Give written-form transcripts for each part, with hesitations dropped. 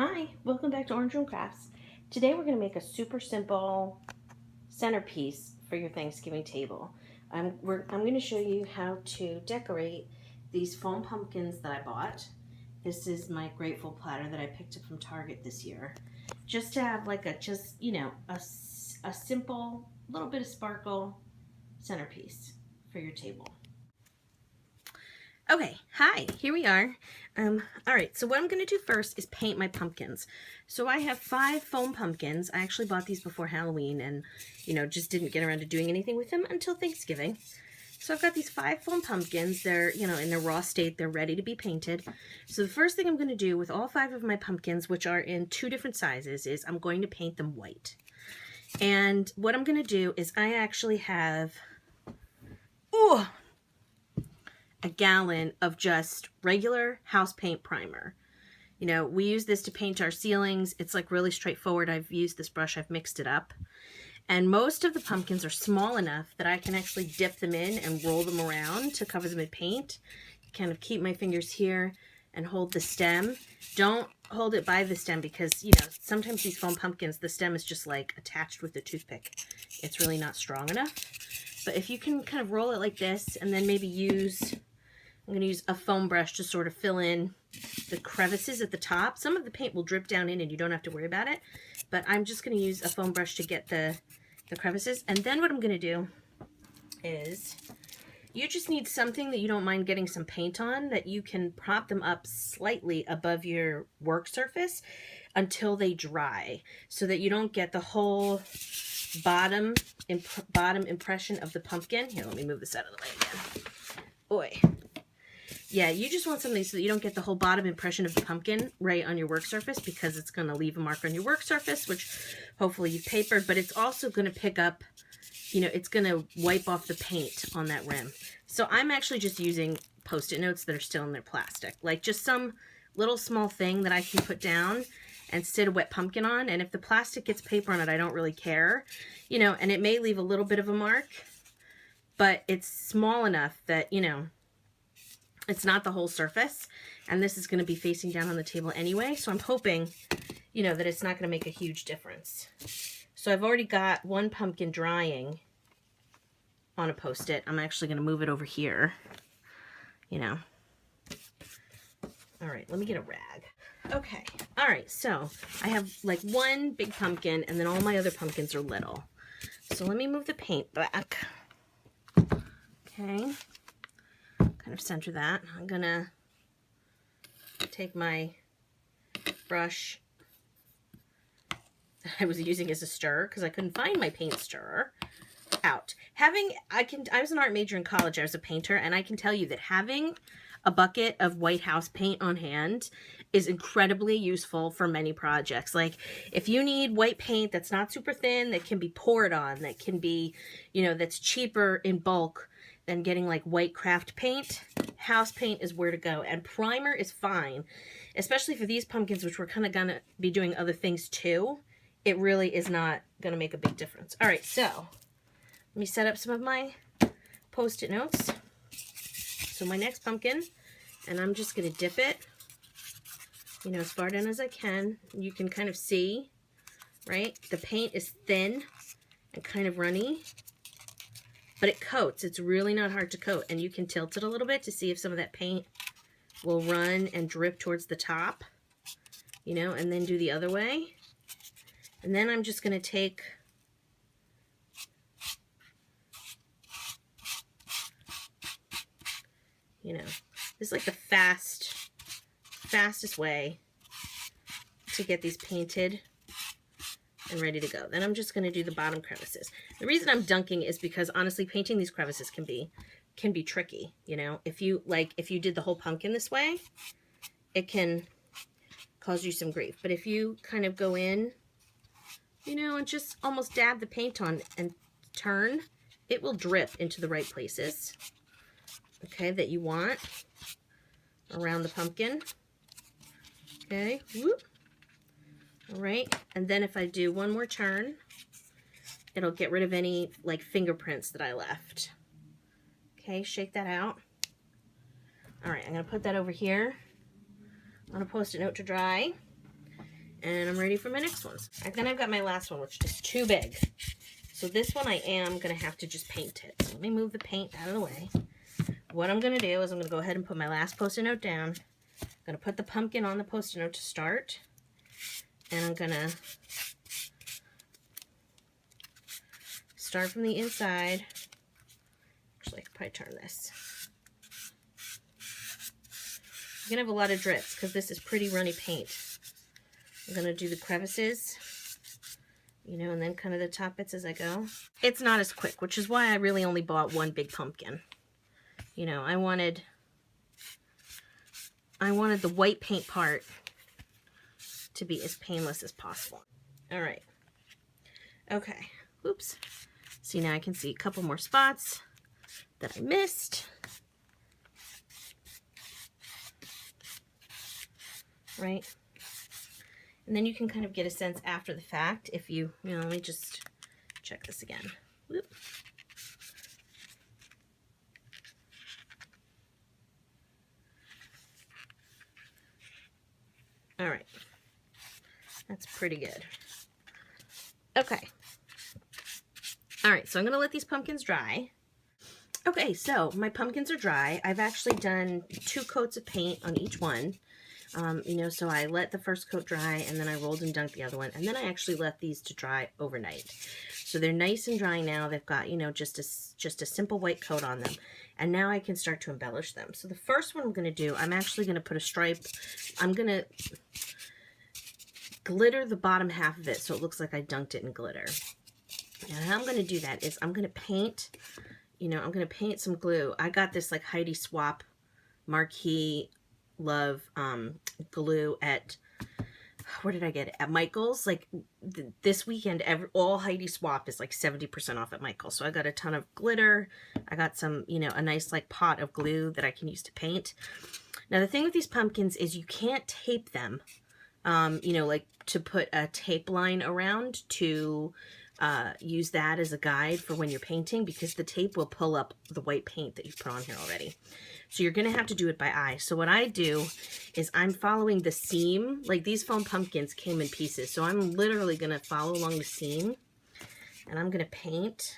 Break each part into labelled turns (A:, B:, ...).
A: Hi, welcome back to Orange Room Crafts. Today we're going to make a super simple centerpiece for your Thanksgiving table. I'm going to show you how to decorate these foam pumpkins that I bought. This is my grateful platter that I picked up from Target this year. Just to have like a simple little bit of sparkle centerpiece for your table. Okay, hi, here we are. All right, so what I'm going to do first is paint my pumpkins. So I have 5 foam pumpkins. I actually bought these before Halloween and, just didn't get around to doing anything with them until Thanksgiving. So I've got these 5 foam pumpkins. They're, in their raw state. They're ready to be painted. So the first thing I'm going to do with all 5 of my pumpkins, which are in 2 different sizes, is I'm going to paint them white. And what I'm going to do is I actually have... a gallon of just regular house paint primer. We use this to paint our ceilings. It's like really straightforward. I've used this brush, I've mixed it up. And most of the pumpkins are small enough that I can actually dip them in and roll them around to cover them in paint. Kind of keep my fingers here and hold the stem. Don't hold it by the stem because, sometimes these foam pumpkins, the stem is just like attached with a toothpick. It's really not strong enough. But if you can kind of roll it like this and then maybe I'm going to use a foam brush to sort of fill in the crevices at the top. Some of the paint will drip down in and you don't have to worry about it, but I'm just going to use a foam brush to get the crevices. And then what I'm going to do is you just need something that you don't mind getting some paint on, that you can prop them up slightly above your work surface until they dry, so that you don't get the whole bottom impression of the pumpkin. Here, let me move this out of the way again. Oi. Yeah, you just want something so that you don't get the whole bottom impression of the pumpkin right on your work surface, because it's going to leave a mark on your work surface, which hopefully you've papered, but it's also going to pick up, it's going to wipe off the paint on that rim. So I'm actually just using Post-it notes that are still in their plastic, like just some little small thing that I can put down and sit a wet pumpkin on. And if the plastic gets paper on it, I don't really care, and it may leave a little bit of a mark, but it's small enough that, it's not the whole surface, and this is going to be facing down on the table anyway, so I'm hoping, that it's not going to make a huge difference. So I've already got one pumpkin drying on a Post-it. I'm actually going to move it over here, All right, let me get a rag. Okay, all right, so I have like one big pumpkin, and then all my other pumpkins are little. So let me move the paint back. Okay. Kind of center that. I'm gonna take my brush that I was using as a stirrer because I couldn't find my paint stirrer out. I was an art major in college. I was a painter, and I can tell you that having a bucket of white house paint on hand is incredibly useful for many projects. Like if you need white paint that's not super thin, that can be poured on, that can be, that's cheaper in bulk than getting like white craft paint, house paint is where to go. And primer is fine, especially for these pumpkins, which we're kind of gonna be doing other things too. It really is not gonna make a big difference. All right, so let me set up some of my Post-it notes. So my next pumpkin, and I'm just gonna dip it, as far down as I can. You can kind of see, right? The paint is thin and kind of runny, but it coats. It's really not hard to coat, and you can tilt it a little bit to see if some of that paint will run and drip towards the top, and then do the other way. And then I'm just going to take this is like the fastest way to get these painted and ready to go. Then I'm just going to do the bottom crevices. The reason I'm dunking is because honestly, painting these crevices can be tricky. If you did the whole pumpkin this way, it can cause you some grief. But if you kind of go in, and just almost dab the paint on and turn, it will drip into the right places, okay, that you want around the pumpkin. Okay, whoop. All right, and then if I do one more turn, it'll get rid of any like fingerprints that I left. Okay, shake that out. All right, I'm gonna put that over here on a Post-it note to dry. And I'm ready for my next ones. And then I've got my last one, which is too big. So this one I am going to have to just paint it. So let me move the paint out of the way. What I'm going to do is I'm going to go ahead and put my last Post-it note down. I'm going to put the pumpkin on the Post-it note to start. And I'm going to start from the inside. Actually, I could probably turn this. You're going to have a lot of drips because this is pretty runny paint. I'm going to do the crevices, you know, and then kind of the top bits as I go. It's not as quick, which is why I really only bought one big pumpkin. You know, I wanted the white paint part to be as painless as possible. All right. Okay. Oops. See, now I can see a couple more spots that I missed. Right? And then you can kind of get a sense after the fact if you know, let me just check this again. Whoop. All right. That's pretty good. Okay. All right, so I'm going to let these pumpkins dry. Okay, so my pumpkins are dry. I've actually done 2 coats of paint on each one. You know, so I let the first coat dry, and then I rolled and dunked the other one, and then I actually let these to dry overnight. So they're nice and dry now. They've got, you know, just a simple white coat on them, and now I can start to embellish them. So the first one I'm going to do, I'm actually going to put a stripe. I'm going to glitter the bottom half of it so it looks like I dunked it in glitter. Now how I'm going to do that is I'm going to paint, you know, I'm going to paint some glue. I got this like Heidi Swapp Marquee Love glue at, where did I get it? At Michael's. Like this weekend, all Heidi Swapp is like 70% off at Michael's. So I got a ton of glitter. I got some, you know, a nice like pot of glue that I can use to paint. Now the thing with these pumpkins is you can't tape them, you know, like to put a tape line around to use that as a guide for when you're painting, because the tape will pull up the white paint that you put on here already. So you're going to have to do it by eye. So what I do is I'm following the seam. Like these foam pumpkins came in pieces. So I'm literally going to follow along the seam, and I'm going to paint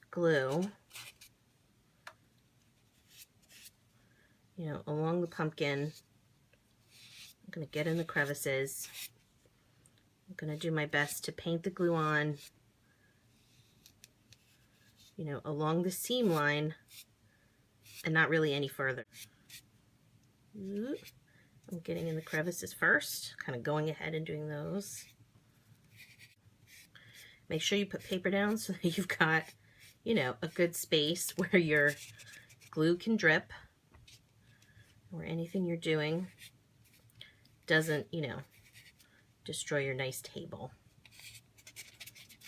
A: glue, you know, along the pumpkin. I'm going to get in the crevices. I'm going to do my best to paint the glue on, you know, along the seam line and not really any further. I'm getting in the crevices first, kind of going ahead and doing those. Make sure you put paper down so that you've got, you know, a good space where your glue can drip, or anything you're doing doesn't, you know, destroy your nice table.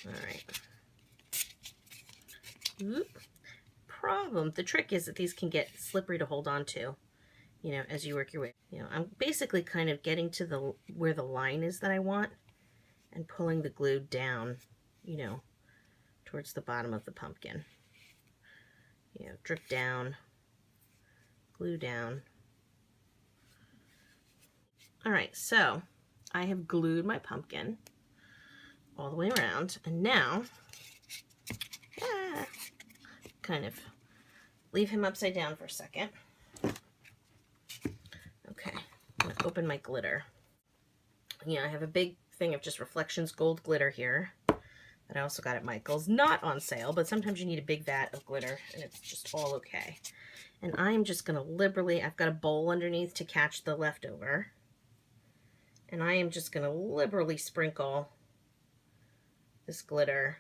A: All right. Oop. Problem, the trick is that these can get slippery to hold on to, you know, as you work your way. You know, I'm basically kind of getting to the where the line is that I want and pulling the glue down, you know, towards the bottom of the pumpkin. You know, drip down, glue down. All right, so I have glued my pumpkin all the way around, and now kind of leave him upside down for a second. Okay, I'm gonna open my glitter. You know, I have a big thing of just Reflections gold glitter here that I also got at Michael's. Not on sale, but sometimes you need a big vat of glitter and it's just all okay. And I'm just gonna liberally, I've got a bowl underneath to catch the leftover. And I am just gonna liberally sprinkle this glitter,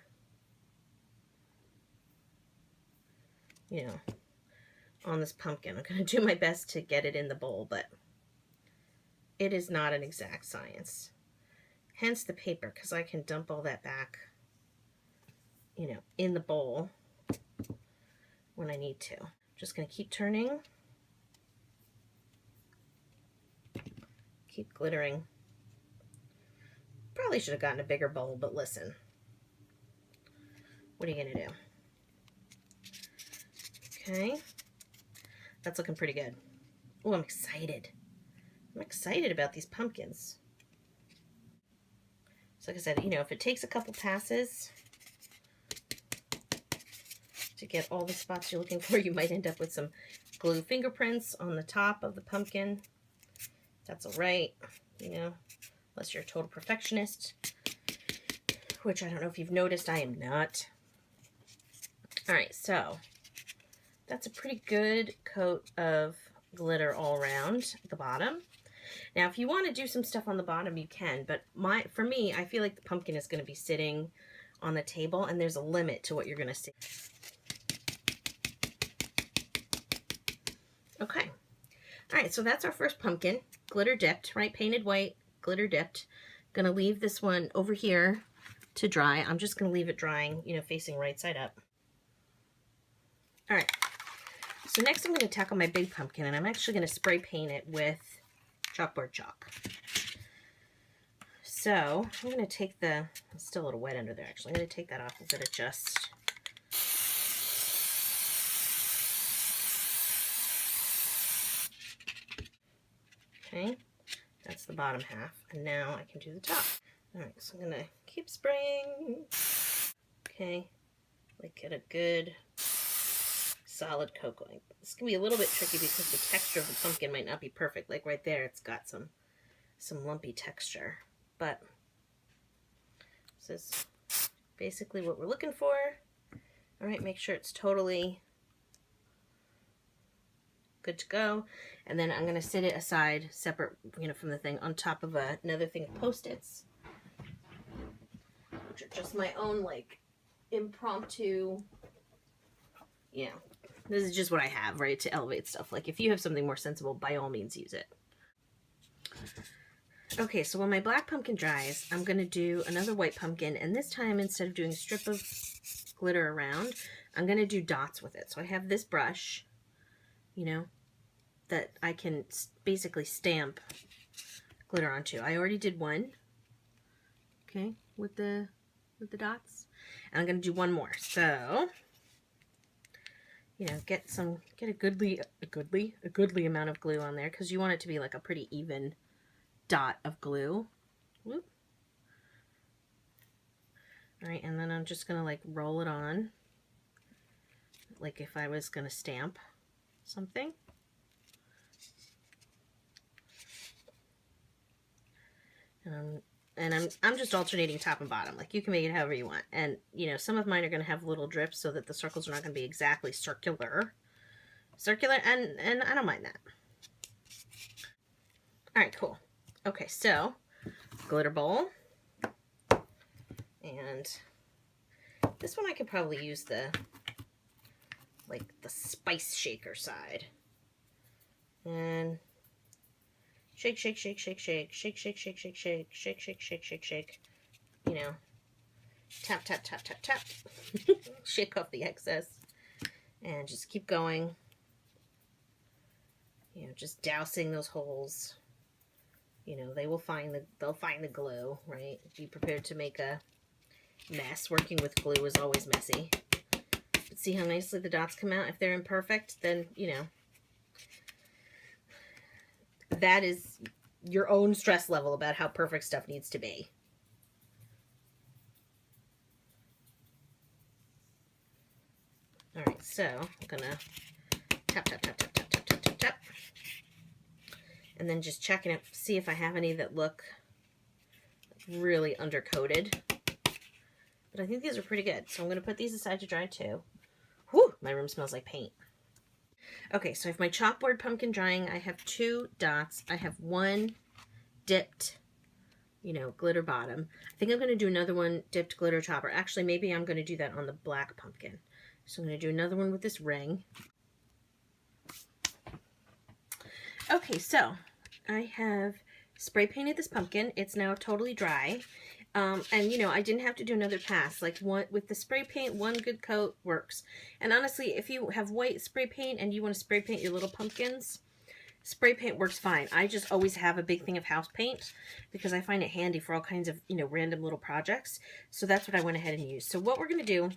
A: you know, on this pumpkin. I'm going to do my best to get it in the bowl, but it is not an exact science. Hence the paper, because I can dump all that back, you know, in the bowl when I need to. Just going to keep turning, keep glittering. Probably should have gotten a bigger bowl, but listen, what are you going to do? Okay, that's looking pretty good. Oh, I'm excited. I'm excited about these pumpkins. So like I said, you know, if it takes a couple passes to get all the spots you're looking for, you might end up with some glue fingerprints on the top of the pumpkin. That's all right, you know, unless you're a total perfectionist, which I don't know if you've noticed, I am not. All right, so that's a pretty good coat of glitter all around the bottom. Now, if you want to do some stuff on the bottom, you can, but for me, I feel like the pumpkin is going to be sitting on the table, and there's a limit to what you're going to see. Okay. All right, so that's our first pumpkin, glitter dipped, right? Painted white, glitter dipped. Going to leave this one over here to dry. I'm just going to leave it drying, you know, facing right side up. All right. So next I'm going to tackle my big pumpkin, and I'm actually going to spray paint it with chalkboard chalk. So I'm going to take it's still a little wet under there actually. I'm going to take that off and let it just okay, that's the bottom half, and now I can do the top. All right, so I'm going to keep spraying. Okay, like get a good solid coat going. This can be a little bit tricky because the texture of the pumpkin might not be perfect. Like right there, it's got some lumpy texture, but this is basically what we're looking for. All right, make sure it's totally good to go, and then I'm going to sit it aside separate, you know, from the thing on top of another thing of Post-its, which are just my own like impromptu, you know, this is just what I have, right, to elevate stuff. Like if you have something more sensible, by all means use it. Okay, so when my black pumpkin dries, I'm going to do another white pumpkin, and this time instead of doing a strip of glitter around, I'm going to do dots with it. So I have this brush, you know, that I can basically stamp glitter onto. I already did one, okay, with the dots, and I'm going to do one more. So, you know, get a goodly amount of glue on there, because you want it to be like a pretty even dot of glue. Whoop. All right, and then I'm just gonna like roll it on, like if I was gonna stamp something. And I'm just alternating top and bottom. Like you can make it however you want. And you know, some of mine are gonna have little drips so that the circles are not gonna be exactly circular, and I don't mind that. All right, cool. Okay, so glitter bowl, and this one I could probably use the spice shaker side, and shake, shake, shake, shake, shake, shake, shake, shake, shake, shake, shake, shake, shake, shake, shake, you know, tap, tap, tap, tap, tap, shake off the excess, and just keep going, you know, just dousing those holes. You know, they'll find the glue, right? Be prepared to make a mess. Working with glue is always messy. But see how nicely the dots come out? If they're imperfect, then, you know, that is your own stress level about how perfect stuff needs to be. All right, so I'm gonna tap, tap, tap, tap, tap, tap, tap, tap, tap. And then just checking it, see if I have any that look really undercoated. But I think these are pretty good. So I'm going to put these aside to dry too. Whew, my room smells like paint. Okay, so I have my chalkboard pumpkin drying. I have 2 dots. I have 1 dipped, you know, glitter bottom. I think I'm going to do another one dipped glitter topper. Actually, maybe I'm going to do that on the black pumpkin. So I'm going to do another one with this ring. Okay, so I have spray painted this pumpkin. It's now totally dry. And, you know, I didn't have to do another pass. Like, with the spray paint, 1 good coat works. And honestly, if you have white spray paint and you want to spray paint your little pumpkins, spray paint works fine. I just always have a big thing of house paint because I find it handy for all kinds of, you know, random little projects. So that's what I went ahead and used. So what we're going to do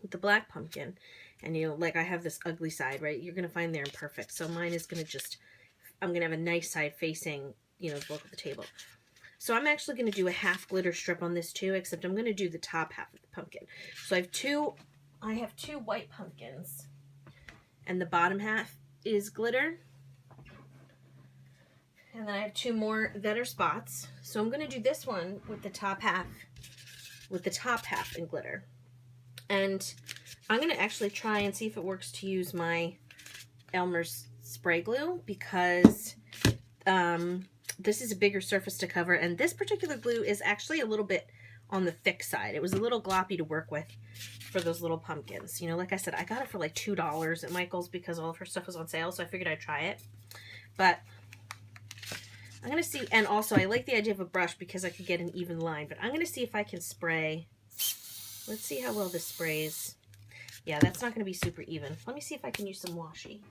A: with the black pumpkin, and, you know, like I have this ugly side, right? You're going to find they're imperfect. So mine is going to just, I'm going to have a nice side facing, you know, the bulk of the table. So I'm actually going to do a half glitter strip on this too, except I'm going to do the top half of the pumpkin. So I have two white pumpkins, and the bottom half is glitter. And then I have two more that are spots. So I'm going to do this one with the top half in glitter. And I'm going to actually try and see if it works to use my Elmer's spray glue, because this is a bigger surface to cover, and this particular glue is actually a little bit on the thick side. It was a little gloppy to work with for those little pumpkins. You know, like I said, I got it for like $2 at Michael's because all of her stuff was on sale, so I figured I'd try it. But I'm going to see, and also I like the idea of a brush because I could get an even line, but I'm going to see if I can spray. Let's see how well this sprays. Yeah, that's not going to be super even. Let me see if I can use some washi.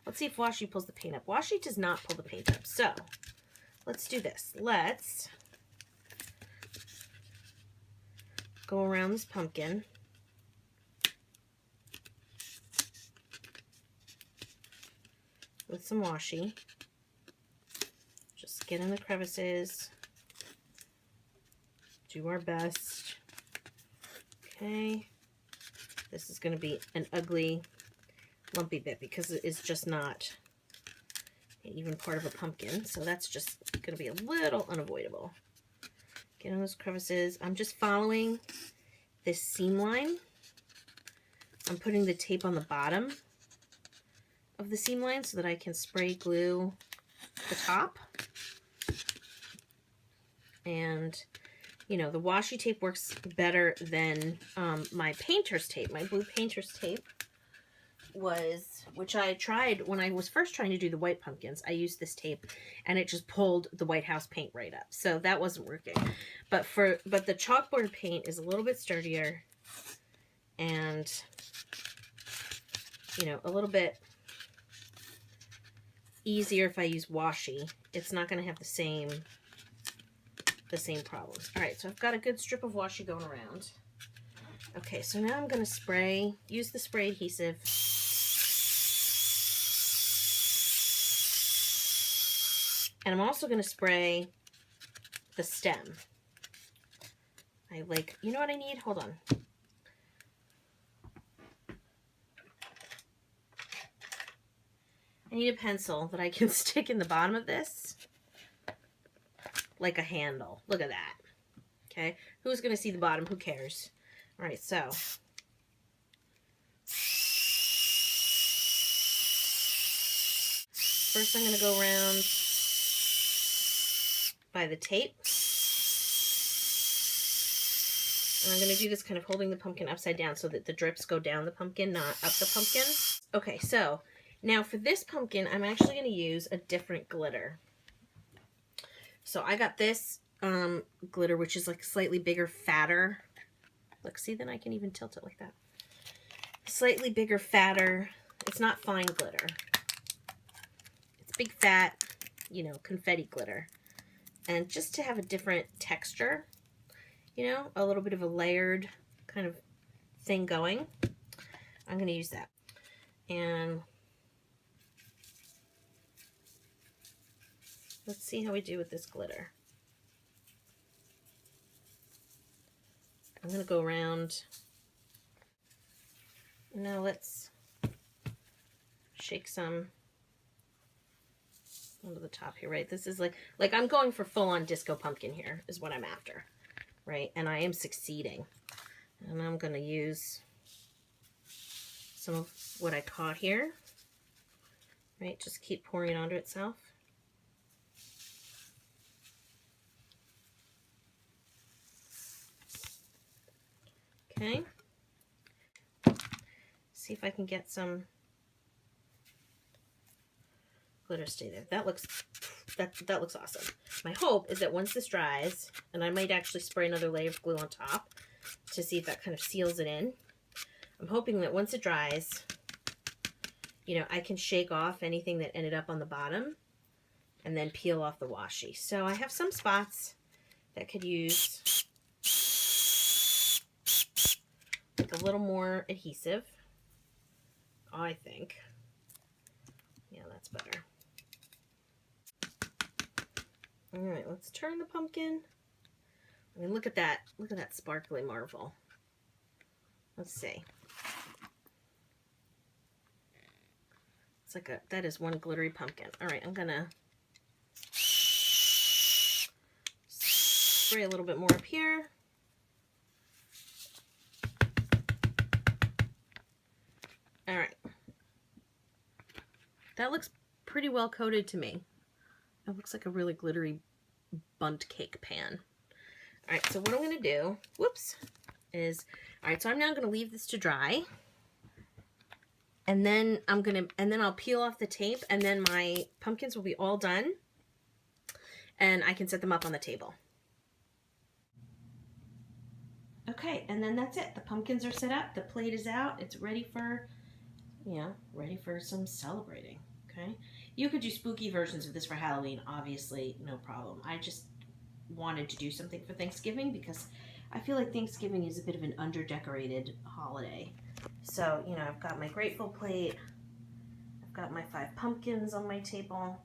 A: Let's see if washi pulls the paint up. Washi does not pull the paint up. So let's do this. Let's go around this pumpkin. With some washi. Just get in the crevices. Do our best. Okay. This is going to be an ugly, lumpy bit because it is just not even part of a pumpkin. So that's just going to be a little unavoidable. Get in those crevices. I'm just following this seam line. I'm putting the tape on the bottom of the seam line so that I can spray glue the top. And you know, the washi tape works better than my painter's tape. My blue painter's tape was, which I tried when I was first trying to do the white pumpkins. I used this tape and it just pulled the White House paint right up. So that wasn't working. But the chalkboard paint is a little bit sturdier and, you know, a little bit easier if I use washi. It's not going to have the same problems. All right, so I've got a good strip of washi going around. Okay, so now I'm going to use the spray adhesive. And I'm also going to spray the stem. You know what I need? Hold on. I need a pencil that I can stick in the bottom of this. Like a handle. Look at that. Okay. Who's going to see the bottom? Who cares? All right. So first I'm going to go around by the tape. And I'm going to do this kind of holding the pumpkin upside down so that the drips go down the pumpkin, not up the pumpkin. Okay. So now for this pumpkin, I'm actually going to use a different glitter. So I got this glitter, which is like slightly bigger, fatter. Look, see, then I can even tilt it like that. Slightly bigger, fatter. It's not fine glitter. It's big, fat, you know, confetti glitter. And just to have a different texture, you know, a little bit of a layered kind of thing going, I'm going to use that. And let's see how we do with this glitter. I'm going to go around. Now let's shake some onto the top here, right? This is like I'm going for full-on disco pumpkin here is what I'm after, right? And I am succeeding. And I'm going to use some of what I caught here, right? Just keep pouring it onto itself. Okay. See if I can get some glitter stay there. That looks awesome. My hope is that once this dries, and I might actually spray another layer of glue on top to see if that kind of seals it in. I'm hoping that once it dries, you know, I can shake off anything that ended up on the bottom and then peel off the washi. So I have some spots that could use like a little more adhesive, I think. Yeah, that's better. All right, let's turn the pumpkin. I mean, look at that. Look at that sparkly marvel. Let's see. It's like that is one glittery pumpkin. All right, I'm gonna spray a little bit more up here. All right. That looks pretty well coated to me. It looks like a really glittery bundt cake pan. All right, so what I'm gonna do, whoops, is, all right, so I'm now gonna leave this to dry. And then I'll peel off the tape, and then my pumpkins will be all done. And I can set them up on the table. Okay, and then that's it. The pumpkins are set up, the plate is out, it's ready for, you know, ready for some celebrating, okay? You could do spooky versions of this for Halloween, obviously, no problem. I just wanted to do something for Thanksgiving because I feel like Thanksgiving is a bit of an under-decorated holiday. So, you know, I've got my grateful plate, I've got my 5 pumpkins on my table,